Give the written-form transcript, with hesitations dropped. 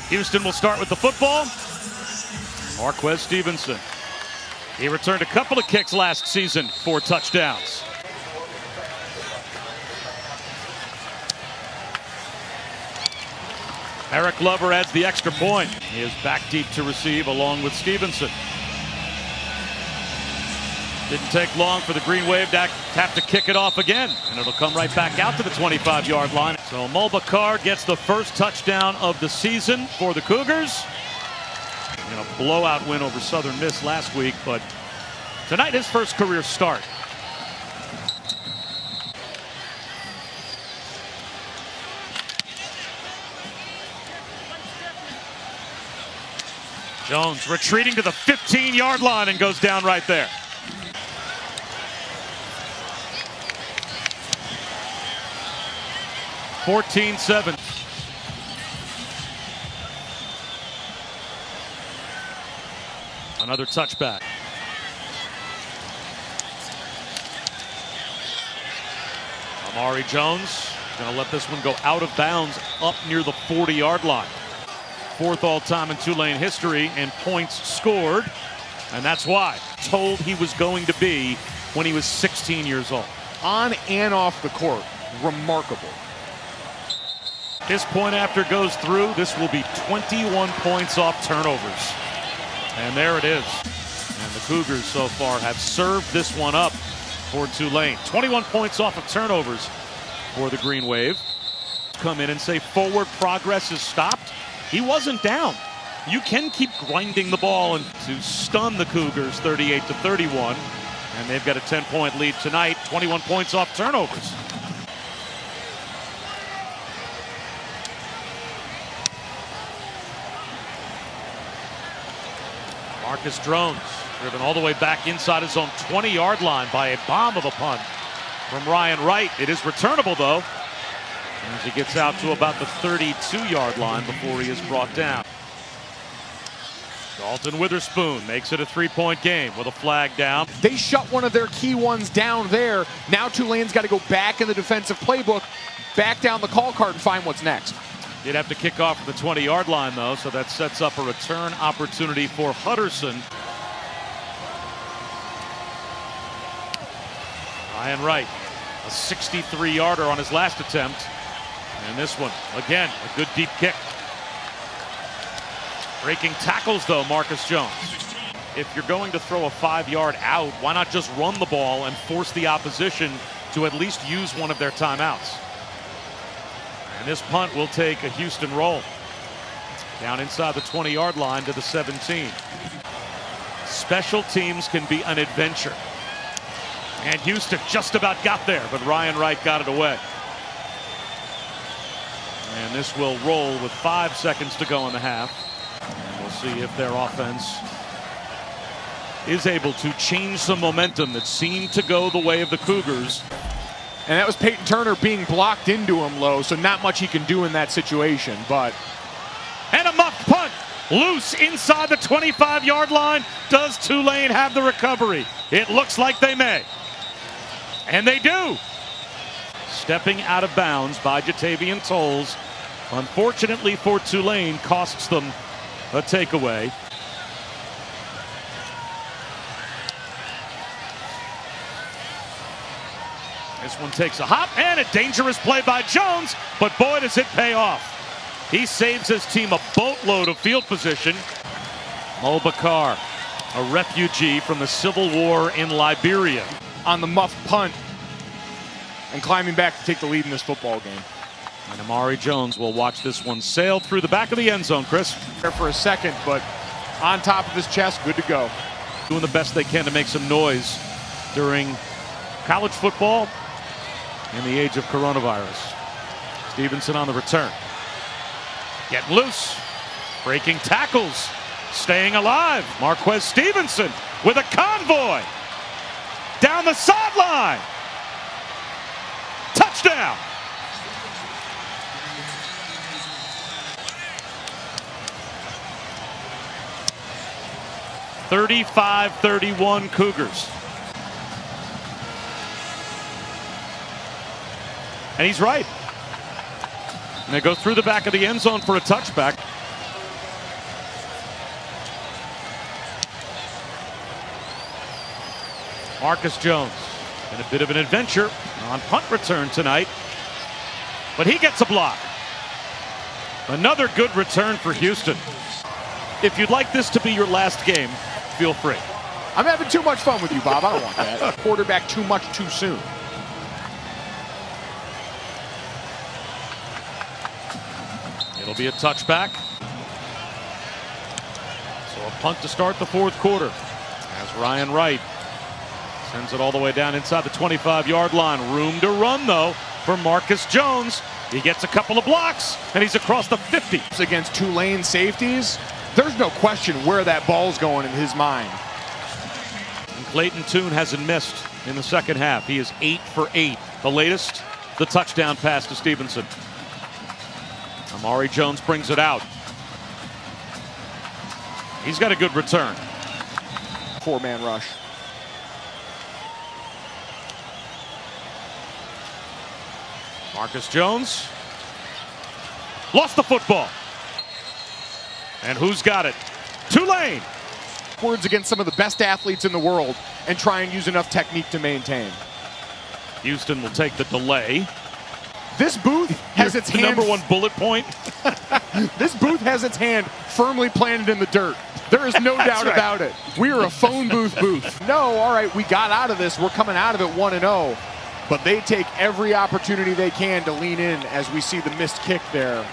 Houston will start with the football. Marquez Stevenson. He returned a couple of kicks last season for touchdowns. Merek Glover adds the extra point. He is back deep to receive along with Stevenson. Didn't take long for the Green Wave to have to kick it off again, and it'll come right back out to the 25-yard line. So Mulbacar gets the first touchdown of the season for the Cougars. In a blowout win over Southern Miss last week, but tonight his first career start. Jones retreating to the 15-yard line and goes down right there. (14-7). Another touchback. Amari Jones going to let this one go out of bounds up near the 40-yard line. Fourth all-time in Tulane history in points scored, and that's why told he was going to be when he was 16 years old. On and off the court, remarkable. This point after goes through, this will be 21 points off turnovers. And there it is. And the Cougars so far have served this one up for Tulane. 21 points off of turnovers for the Green Wave. Come in and say forward progress is stopped. He wasn't down. You can keep grinding the ball and to stun the Cougars 38-31. And they've got a 10-point lead tonight, 21 points off turnovers. Marcus Drones driven all the way back inside his own 20-yard line by a bomb of a punt from Ryan Wright. It is returnable, though, as he gets out to about the 32-yard line before he is brought down. Dalton Witherspoon makes it a 3-point game with a flag down. They shut one of their key ones down there. Now Tulane's got to go back in the defensive playbook, back down the call card and find what's next. Did have to kick off from the 20-yard line, though, so that sets up a return opportunity for Hutterson. Ryan Wright, a 63-yarder on his last attempt. And this one, again, a good deep kick. Breaking tackles, though, Marcus Jones. If you're going to throw a 5-yard out, why not just run the ball and force the opposition to at least use one of their timeouts? And this punt will take a Houston roll. Down inside the 20-yard line to the 17. Special teams can be an adventure. And Houston just about got there, but Ryan Wright got it away. And this will roll with 5 seconds to go in the half. And we'll see if their offense is able to change some momentum that seemed to go the way of the Cougars. And that was Peyton Turner being blocked into him low, so not much he can do in that situation, but. And a muffed punt, loose inside the 25-yard line. Does Tulane have the recovery? It looks like they may. And they do. Stepping out of bounds by Jatavian Tolles, unfortunately for Tulane, costs them a takeaway. This one takes a hop and a dangerous play by Jones, but boy, does it pay off. He saves his team a boatload of field position. Mulbacar, a refugee from the Civil War in Liberia. On the muffed punt and climbing back to take the lead in this football game. And Amari Jones will watch this one sail through the back of the end zone, Chris. There for a second, but on top of his chest, good to go. Doing the best they can to make some noise during college football in the age of coronavirus. Stevenson on the return. Getting loose. Breaking tackles. Staying alive. Marquez Stevenson with a convoy. Down the sideline. Touchdown. (35-31) Cougars. And he's right. And it goes through the back of the end zone for a touchback. Marcus Jones in a bit of an adventure on punt return tonight, but he gets a block. Another good return for Houston. If you'd like this to be your last game, feel free. I'm having too much fun with you, Bob. I don't want that. Quarterback too much too soon. It'll be a touchback. So a punt to start the fourth quarter as Ryan Wright sends it all the way down inside the 25-yard line. Room to run, though, for Marcus Jones. He gets a couple of blocks, and he's across the 50. Against Tulane safeties, there's no question where that ball's going in his mind. And Clayton Tune hasn't missed in the second half. He is 8 for 8. The latest, the touchdown pass to Stevenson. Amari Jones brings it out. He's got a good return. Four-man rush. Marcus Jones lost the football. And who's got it? Tulane. Words against some of the best athletes in the world and try and use enough technique to maintain. Houston will take the delay. This booth has its hand. Number one bullet point. This booth has its hand firmly planted in the dirt. There is no doubt about it. We are a phone booth. No, all right, we got out of this. We're coming out of it 1-0. But they take every opportunity they can to lean in as we see the missed kick there.